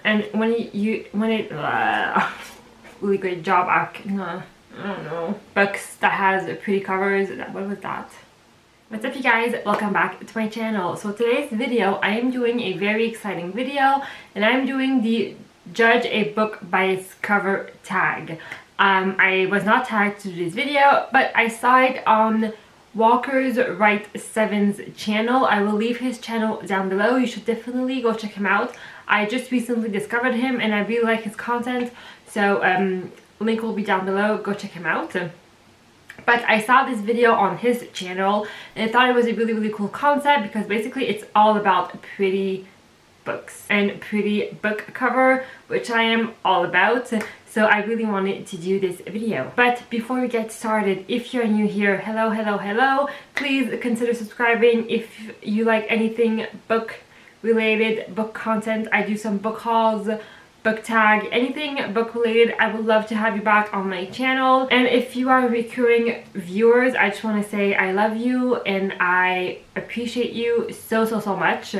And when it really great job at I don't know, books that has pretty covers. What was that? What's up you guys, welcome back to my channel. So today's video, I am doing a very exciting video, and I'm doing the judge a book by its cover tag. I was not tagged to this video, but I saw it on Walker's Write 7's channel. I will leave his channel down below. You should definitely go check him out. I just recently discovered him and I really like his content, so link will be down below. Go check him out. But I saw this video on his channel and I thought it was a really cool concept, because basically it's all about pretty books and pretty book cover, which I am all about. So I really wanted to do this video. But before we get started, if you're new here, hello, please consider subscribing if you like anything book related, book content. I do some book hauls, book tag, anything book related. I would love to have you back on my channel. And if you are recurring viewers, I just want to say I love you and I appreciate you so much.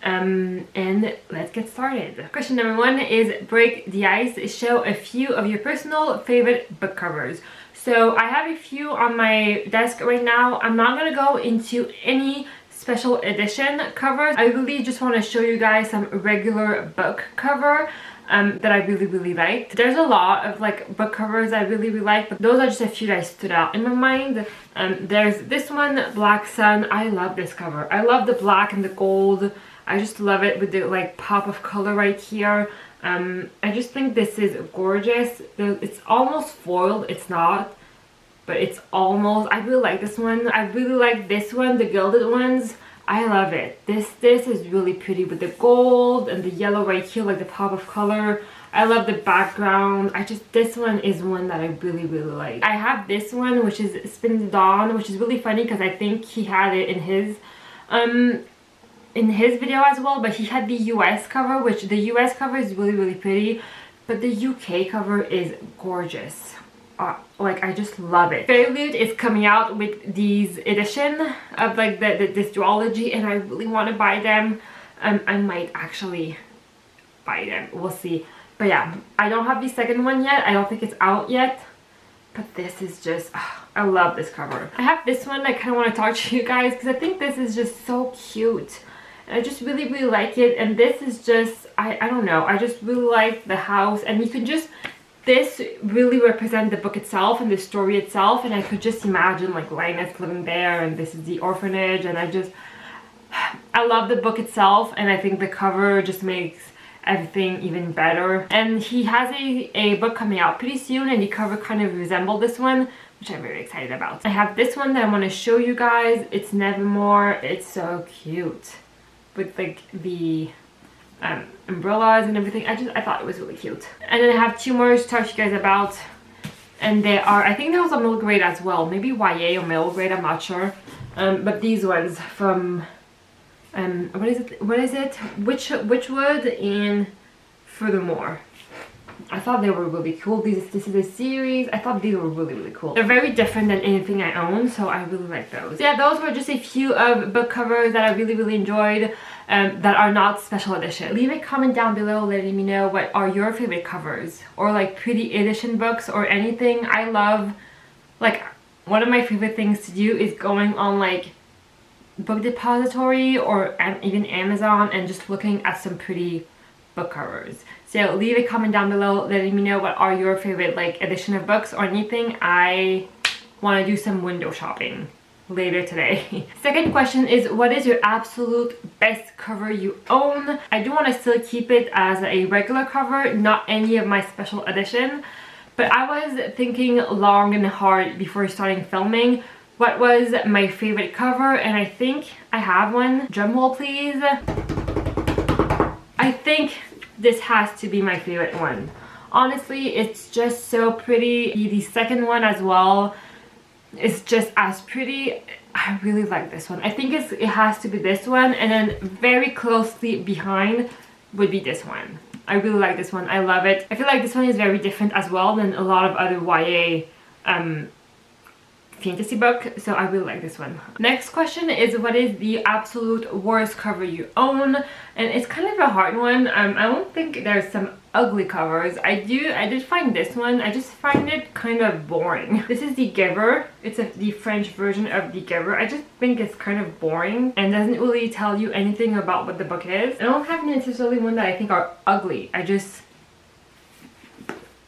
And let's get started. Question number 1 is break the ice. Show a few of your personal favorite book covers. So I have a few on my desk right now. I'm not gonna go into any special edition covers. I really just want to show you guys some regular book cover that I really liked. There's a lot of like book covers I really like, but those are just a few that stood out in my mind. There's this one, Black Sun. I love this cover. I love the black and the gold. I just love it with the like pop of color right here. I just think this is gorgeous. It's almost foiled. It's not, but it's almost. I really like this one. I really like this one, the gilded ones. I love it. This is really pretty with the gold and the yellow right here, like the pop of color. I love the background. This one is one that I really like. I have this one, which is Spin the Dawn, which is really funny because I think he had it in his video as well, but he had the US cover, which the US cover is really pretty, but the UK cover is gorgeous. Like, I just love it. Fairyloot is coming out with these edition of like this duology, and I really want to buy them. I might actually buy them, we'll see. But yeah, I don't have the second one yet. I don't think it's out yet, but this is just, I love this cover. I have this one I kind of want to talk to you guys because I think this is just so cute. And I just really like it. And this is just, I don't know, I just really like the house. And you can just, this really represents the book itself and the story itself. And I could just imagine like Linus living there, and this is the orphanage. And I love the book itself, and I think the cover just makes everything even better. And he has a book coming out pretty soon, and the cover kind of resembled this one, which I'm very excited about. I have this one that I want to show you guys. It's Nevermore. It's so cute with like the umbrellas and everything. I thought it was really cute. And then I have 2 more to talk to you guys about, and they are, I think there was a middle grade as well, maybe YA or middle grade, I'm not sure. But these ones from what is it, Witchwood and Furthermore. I thought they were really cool. This is a series. I thought these were really cool. They're very different than anything I own, so I really like those. Yeah, those were just a few of book covers that I really enjoyed that are not special edition. Leave a comment down below letting me know what are your favorite covers, or like pretty edition books or anything. I love, like, one of my favorite things to do is going on like Book Depository or even Amazon and just looking at some pretty book covers. So leave a comment down below letting me know what are your favorite like edition of books or anything. I want to do some window shopping later today. Second question is, what is your absolute best cover you own? I do want to still keep it as a regular cover, not any of my special edition, but I was thinking long and hard before starting filming what was my favorite cover, and I think I have one. Drumroll please. I think this has to be my favorite one. Honestly, it's just so pretty. The second one as well is just as pretty. I really like this one. I think it has to be this one, and then very closely behind would be this one. I really like this one. I love it. I feel like this one is very different as well than a lot of other YA fantasy book, so I really like this one. Next question is, what is the absolute worst cover you own? And it's kind of a hard one. I don't think there's some ugly covers. I did find this one. I just find it kind of boring. This is The Giver. It's the French version of The Giver. I just think it's kind of boring and doesn't really tell you anything about what the book is. I don't have necessarily one that I think are ugly.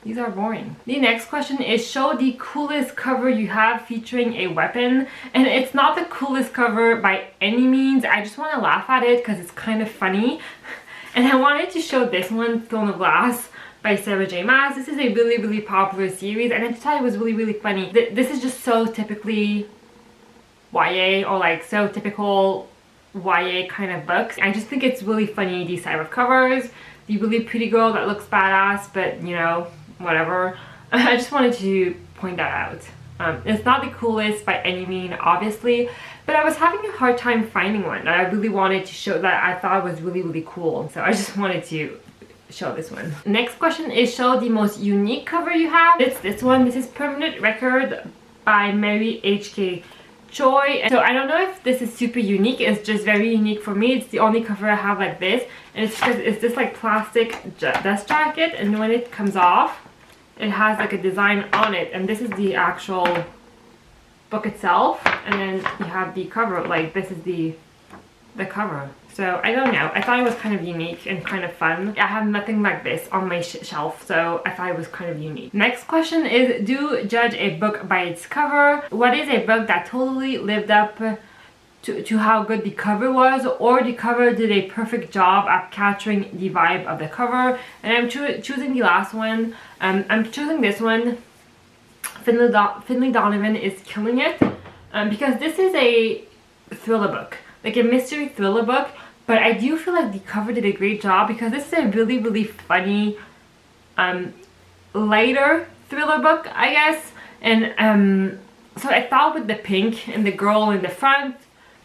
These are boring. The next question is, show the coolest cover you have featuring a weapon. And it's not the coolest cover by any means. I just want to laugh at it because it's kind of funny. And I wanted to show this one, Throne of Glass by Sarah J Maas. This is a really popular series and I just thought it was really funny. This is just so typically YA, or like so typical YA kind of books. I just think it's really funny, these type of covers. The really pretty girl that looks badass, but you know, whatever. I just wanted to point that out. It's not the coolest by any means, obviously, but I was having a hard time finding one that I really wanted to show, that I thought was really cool. So I just wanted to show this one. Next question is, show the most unique cover you have. It's this one. This is Permanent Record by Mary H.K. Choi. So I don't know if this is super unique. It's just very unique for me. It's the only cover I have like this, and it's because it's this like plastic dust jacket, and when it comes off, it has like a design on it, and this is the actual book itself, and then you have the cover. Like this is the cover. So I don't know, I thought it was kind of unique and kind of fun. I have nothing like this on my shelf, so I thought it was kind of unique. Next question is, do judge a book by its cover. What is a book that totally lived up to how good the cover was, or the cover did a perfect job at capturing the vibe of the cover? And I'm choosing the last one. I'm choosing this one. Finley Donovan is killing it, because this is a thriller book, like a mystery thriller book, but I do feel like the cover did a great job because this is a really funny lighter thriller book, I guess. And so I thought with the pink and the girl in the front,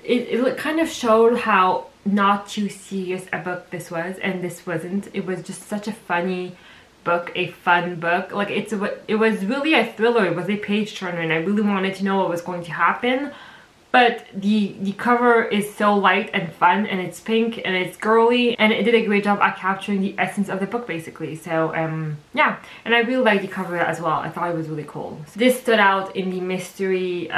it kind of showed how not too serious a book this was, and this wasn't. It was just such a funny book, a fun book. Like it was really a thriller. It was a page turner, and I really wanted to know what was going to happen. But the cover is so light and fun, and it's pink and it's girly, and it did a great job at capturing the essence of the book basically. So yeah, and I really like the cover as well. I thought it was really cool. So this stood out in the mystery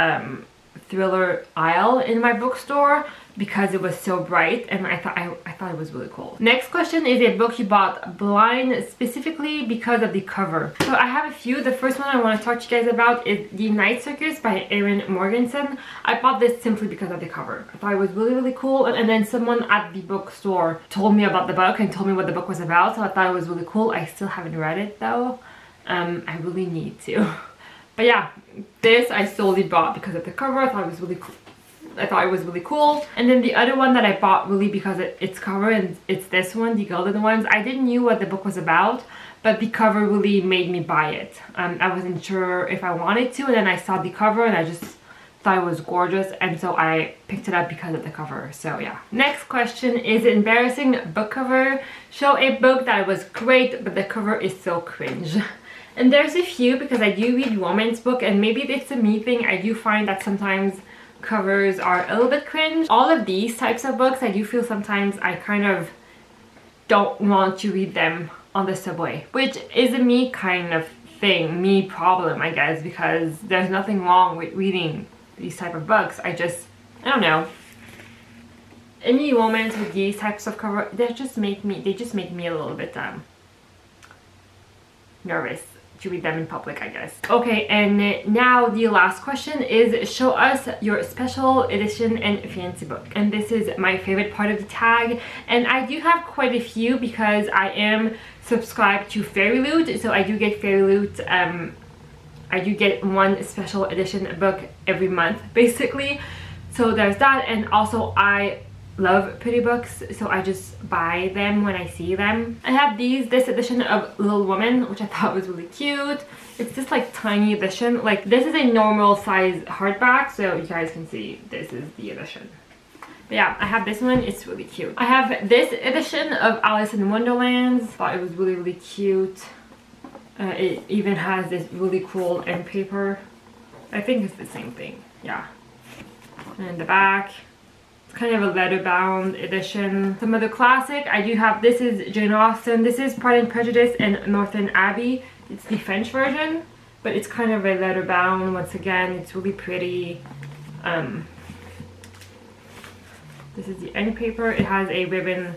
thriller aisle in my bookstore because it was so bright, and I thought it was really cool. Next question is a book you bought blind specifically because of the cover. So I have a few. The first one I want to talk to you guys about is The Night Circus by Erin Morgenson. I bought this simply because of the cover. I thought it was really cool, and then someone at the bookstore told me about the book and told me what the book was about, so I thought it was really cool. I still haven't read it though. I really need to. But yeah, this I solely bought because of the cover. I thought it was really cool. And then the other one that I bought really because its cover, and it's this one, the Golden Ones. I didn't know what the book was about, but the cover really made me buy it. I wasn't sure if I wanted to, and then I saw the cover and I just thought it was gorgeous, and so I picked it up because of the cover. So yeah. Next question is, embarrassing book cover. Show a book that was great but the cover is so cringe. And there's a few, because I do read romance book, and maybe it's a me thing. I do find that sometimes covers are a little bit cringe. All of these types of books, I do feel sometimes I kind of don't want to read them on the subway, which is a me kind of thing, me problem, I guess, because there's nothing wrong with reading these type of books. I don't know. Any romance with these types of cover, they just make me a little bit nervous to read them in public, I guess. Okay, and now the last question is, show us your special edition and fancy book. And this is my favorite part of the tag, and I do have quite a few because I am subscribed to Fairyloot, so I do get Fairyloot. I do get one special edition book every month basically, so there's that. And also I love pretty books, so I just buy them when I see them. I have this edition of Little Woman, which I thought was really cute. It's this like tiny edition. Like this is a normal size hardback, so you guys can see this is the edition. But yeah, I have this one. It's really cute. I have this edition of Alice in Wonderland. Thought it was really cute. It even has this really cool end paper I think it's the same thing. Yeah. And in the back, it's kind of a leather bound edition. Some other classic, I do have, this is Jane Austen. This is Pride and Prejudice and Northern Abbey. It's the French version, but it's kind of a leather bound. Once again, it's really pretty. This is the end paper. It has a ribbon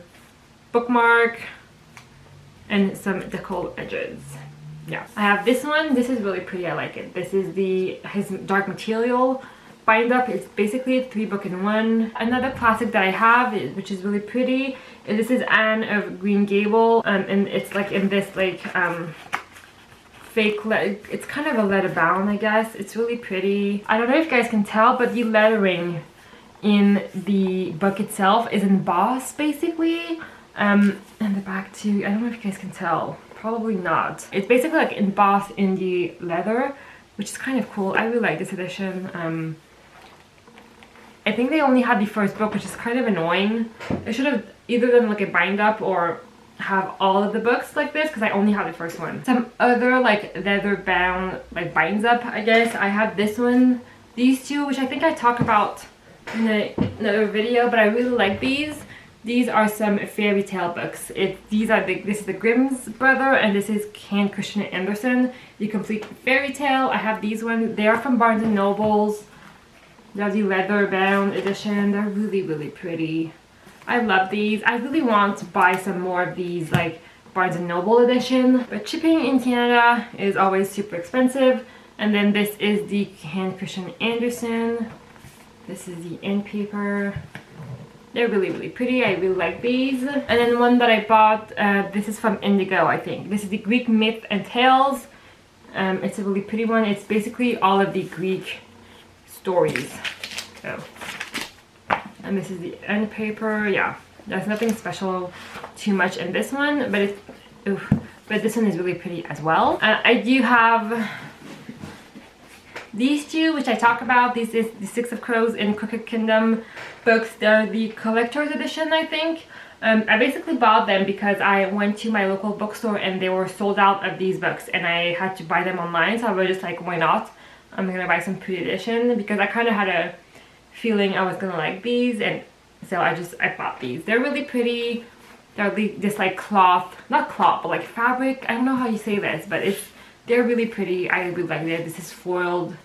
bookmark and some decal edges. Yeah, I have this one. This is really pretty. I like it. This is his dark material bind up. It's basically a 3-book in one. Another classic that I have, which is really pretty, is this is Anne of Green Gable, and it's like in this like fake it's kind of a leather bound, I guess. It's really pretty. I don't know if you guys can tell, but the lettering in the book itself is embossed basically, and the back too. I don't know if you guys can tell. Probably not. It's basically like embossed in the leather, which is kind of cool. I really like this edition. I think they only had the first book, which is kind of annoying. They should have either done like a bind up or have all of the books like this, because I only have the first one. Some other like leather bound like binds up, I guess. I have this one, these two, which I think I talked about in another video, but I really like these. These are some fairy tale books. This is the Grimm's brother, and this is Hans Christian Andersen, the complete fairy tale. I have these ones. They are from Barnes and Nobles. They're the leather bound edition. They're really, really pretty. I love these. I really want to buy some more of these like Barnes and Noble edition, but shipping in Canada is always super expensive. And then this is the Hans Christian Andersen. This is the end paper. They're really, really pretty. I really like these. And then one that I bought, this is from Indigo, I think. This is the Greek Myth and Tales. It's a really pretty one. It's basically all of the Greek stories. So, and this is the end paper. Yeah, there's nothing special too much in this one, but but this one is really pretty as well. I do have these two, which I talk about. This is the Six of Crows in Crooked Kingdom books. They're the collector's edition, I think. I basically bought them because I went to my local bookstore and they were sold out of these books, and I had to buy them online, so I was just like, why not? I'm gonna buy some pre-edition, because I kind of had a feeling I was gonna like these, and so I bought these. They're really pretty. They're this like cloth, not cloth, but like fabric. I don't know how you say this, but they're really pretty. I really like it. This is foiled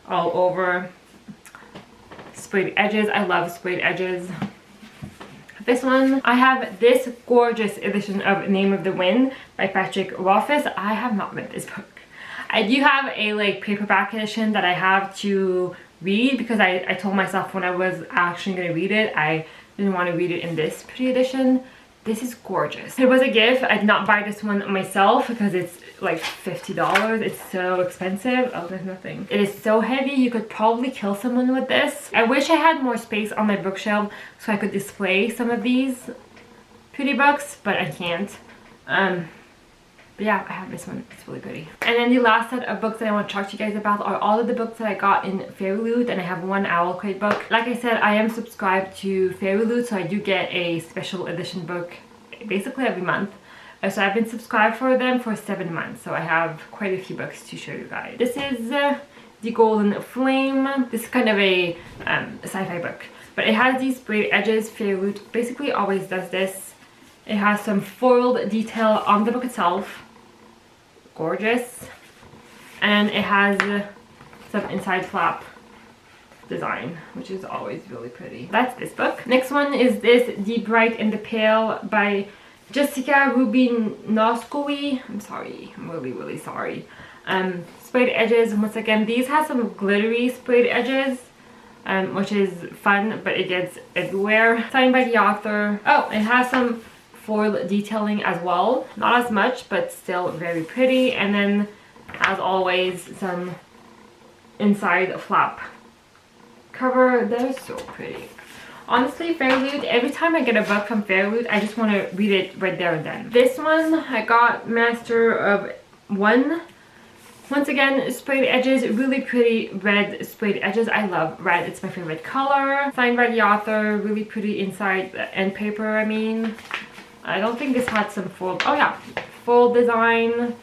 all over. Sprayed edges. I love sprayed edges. This one, I have this gorgeous edition of Name of the Wind by Patrick Rothfuss. I have not read this book. I do have a like paperback edition that I have to read, because I told myself when I was actually going to read it, I didn't want to read it in this pretty edition. This is gorgeous. It was a gift. I did not buy this one myself because it's like $50. It's so expensive. Oh, there's nothing. It is so heavy. You could probably kill someone with this. I wish I had more space on my bookshelf so I could display some of these pretty books, but I can't. But yeah, I have this one. It's really pretty. And then the last set of books that I want to talk to you guys about are all of the books that I got in Fairyloot, and I have one Owl Crate book. Like I said, I am subscribed to Fairyloot, so I do get a special edition book basically every month. So I've been subscribed for them for 7 months, so I have quite a few books to show you guys. This is The Golden Flame. This is kind of a sci-fi book, but it has these sprayed edges. Fairyloot basically always does this. It has some foiled detail on the book itself. Gorgeous. And it has some inside flap design, which is always really pretty. That's this book. Next one is this The Bright and the Pale by Jessica Rubinowski. I'm sorry, I'm really sorry. Sprayed edges. Once again, these have some glittery sprayed edges, which is fun, but it gets everywhere. Signed by the author. Oh, it has some foil detailing as well. Not as much, but still very pretty. And then, as always, some inside flap cover. They're so pretty. Honestly, Fairyloot, every time I get a book from Fairyloot, I just want to read it right there and then. This one, I got Master of One. Once again, sprayed edges, really pretty red sprayed edges. I love red, it's my favorite color. Signed by the author, really pretty inside end paper, I mean. I don't think this had some fold. Oh yeah, fold design.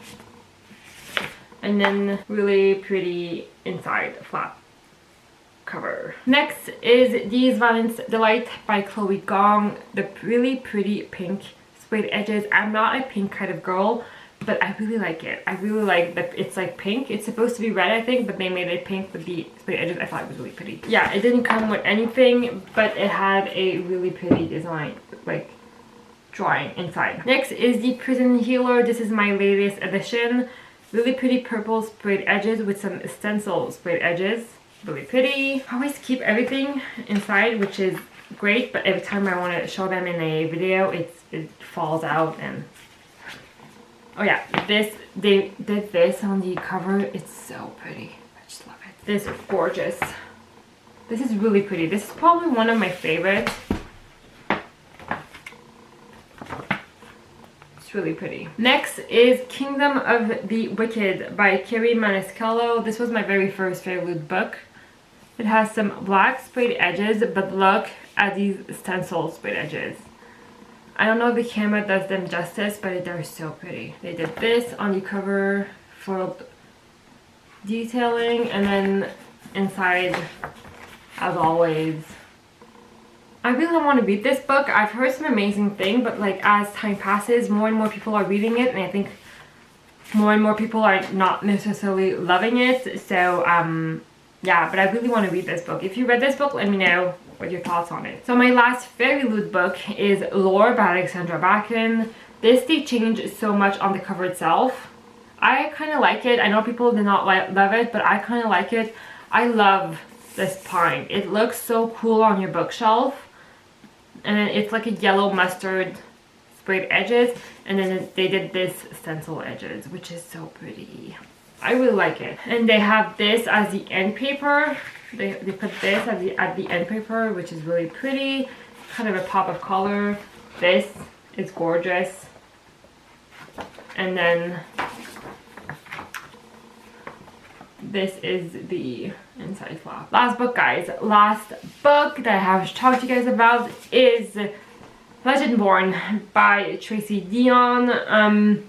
and then really pretty inside flap cover. Next is These Valence Delight by Chloe Gong. The really pretty pink sprayed edges. I'm not a pink kind of girl, but I really like it. I really like that it's like pink. It's supposed to be red, I think, but they made it pink with the sprayed edges. I thought it was really pretty. Yeah, it didn't come with anything, but it had a really pretty design, like drawing inside. Next is the Prison Healer. This is my latest edition. Really pretty purple sprayed edges with some stencil sprayed edges. Really pretty. I always keep everything inside, which is great, but every time I want to show them in a video, it falls out. And oh yeah, they did this on the cover. It's so pretty. I just love it. This is gorgeous. This is really pretty. This is probably one of my favorites. It's really pretty. Next is Kingdom of the Wicked by Kerry Maniscalco. This was my very first Fairyloot book. It has some black sprayed edges, but look at these stencil sprayed edges. I don't know if the camera does them justice, but they're so pretty. They did this on the cover for detailing, and then inside, as always. I really don't want to read this book. I've heard some amazing things, but like as time passes, more and more people are reading it, and I think more and more people are not necessarily loving it. So yeah, but I really want to read this book. If you read this book, let me know what your thoughts on it. So my last Fairyloot book is Lore by Alexandra Bracken. This they changed so much on the cover itself. I kind of like it. I know people did not love it, but I kind of like it. I love this pine. It looks so cool on your bookshelf. And then it's like a yellow mustard sprayed edges, and then they did this stencil edges, which is so pretty. I really like it. And they have this as the end paper. They put this at the end paper, which is really pretty. Kind of a pop of color. This is gorgeous. And then this is the inside flap. Last book, guys. Last book that I have to talk to you guys about is Legendborn by Tracy Dion.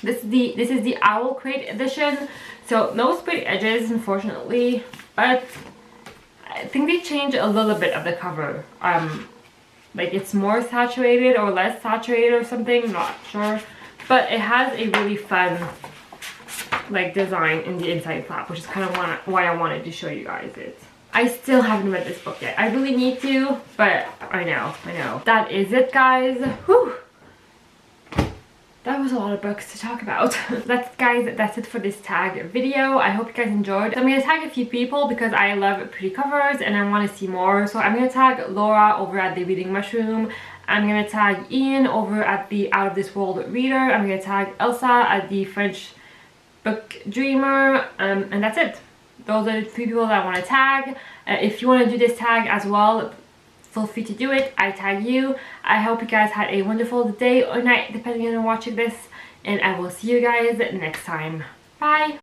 This is the Owl Crate edition. So no sprayed edges, unfortunately, but I think they changed a little bit of the cover. Like it's more saturated or less saturated or something, not sure. But it has a really fun like design in the inside flap, which is kind of why I wanted to show you guys it. I still haven't read this book yet. I really need to, but I know. That is it, guys. Whew. That was a lot of books to talk about. That's it for this tag video. I hope you guys enjoyed. So I'm going to tag a few people because I love pretty covers and I want to see more. So I'm going to tag Laura over at the Reading Mushroom. I'm going to tag Ian over at the Out of This World Reader. I'm going to tag Elsa at the French Book Dreamer. And that's it. Those are the 3 people that I want to tag. If you want to do this tag as well, feel free to do it. I tag you. I hope you guys had a wonderful day or night depending on watching this, and I will see you guys next time. Bye.